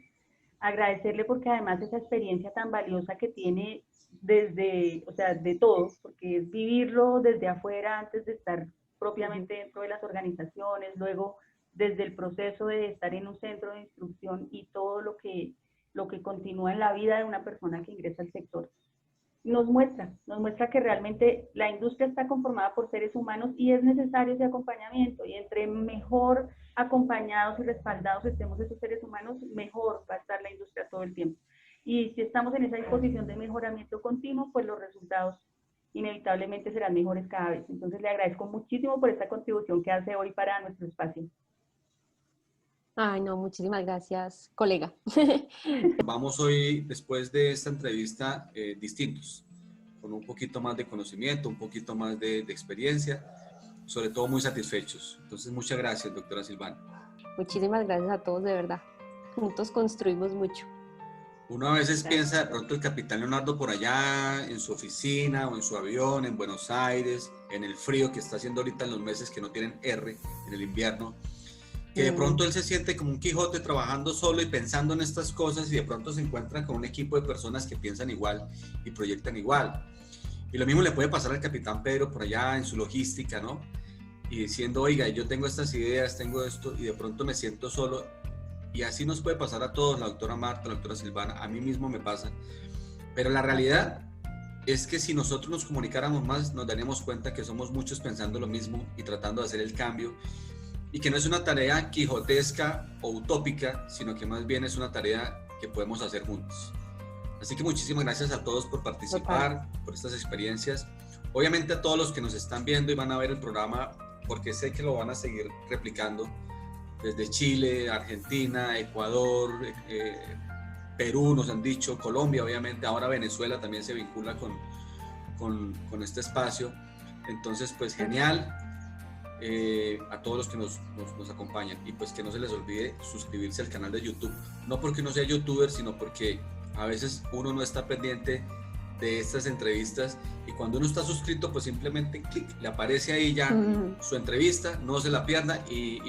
Agradecerle porque además esa experiencia tan valiosa que tiene desde, o sea, de todo, porque es vivirlo desde afuera antes de estar propiamente dentro de las organizaciones, luego desde el proceso de estar en un centro de instrucción y todo lo que continúa en la vida de una persona que ingresa al sector. Nos muestra que realmente la industria está conformada por seres humanos y es necesario ese acompañamiento, y entre mejor acompañados y respaldados estemos esos seres humanos, mejor va a estar la industria todo el tiempo. Y si estamos en esa disposición de mejoramiento continuo, pues los resultados inevitablemente serán mejores cada vez. Entonces le agradezco muchísimo por esta contribución que hace hoy para nuestro espacio.
Ay, no, muchísimas gracias, colega.
Vamos hoy, después de esta entrevista, distintos, con un poquito más de conocimiento, un poquito más de experiencia, sobre todo muy satisfechos. Entonces, muchas gracias, doctora Silvana.
Muchísimas gracias a todos, de verdad. Juntos construimos mucho.
Uno a veces piensa, de pronto el capitán Leonardo por allá, en su oficina o en su avión, en Buenos Aires, en el frío que está haciendo ahorita en los meses que no tienen R, en el invierno, que de pronto él se siente como un Quijote trabajando solo y pensando en estas cosas, y de pronto se encuentra con un equipo de personas que piensan igual y proyectan igual. Y lo mismo le puede pasar al capitán Pedro por allá en su logística, ¿no? Y diciendo, oiga, yo tengo estas ideas, tengo esto, y de pronto me siento solo. Y así nos puede pasar a todos, la doctora Marta, la doctora Silvana, a mí mismo me pasa. Pero la realidad es que si nosotros nos comunicáramos más, nos daríamos cuenta que somos muchos pensando lo mismo y tratando de hacer el cambio, y que no es una tarea quijotesca o utópica, sino que más bien es una tarea que podemos hacer juntos. Así que muchísimas gracias a todos por participar, por estas experiencias. Obviamente a todos los que nos están viendo y van a ver el programa, porque sé que lo van a seguir replicando desde Chile, Argentina, Ecuador, Perú, nos han dicho, Colombia, obviamente, ahora Venezuela también se vincula con este espacio. Entonces, pues genial. A todos los que nos acompañan, y pues que no se les olvide suscribirse al canal de YouTube, no porque no sea youtuber, sino porque a veces uno no está pendiente de estas entrevistas, y cuando uno está suscrito, pues simplemente clic, le aparece ahí ya su entrevista, no se la pierda, y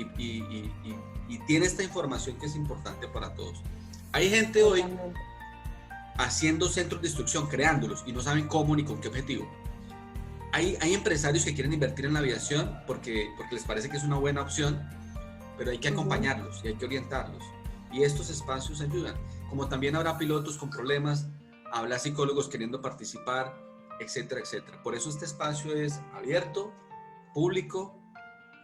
tiene esta información que es importante para todos. Hay gente hoy haciendo centros de instrucción, creándolos, y no saben cómo ni con qué objetivo. Hay empresarios que quieren invertir en la aviación porque les parece que es una buena opción, pero hay que acompañarlos y hay que orientarlos. Y estos espacios ayudan. Como también habrá pilotos con problemas, habrá psicólogos queriendo participar, etcétera, etcétera. Por eso este espacio es abierto, público,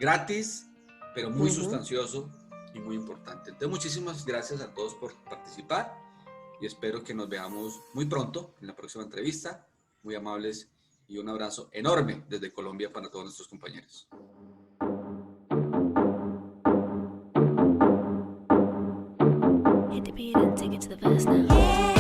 gratis, pero muy sustancioso y muy importante. Entonces, muchísimas gracias a todos por participar y espero que nos veamos muy pronto en la próxima entrevista. Muy amables. Y un abrazo enorme desde Colombia para todos nuestros compañeros.
Hit the beat and take it to the verse now.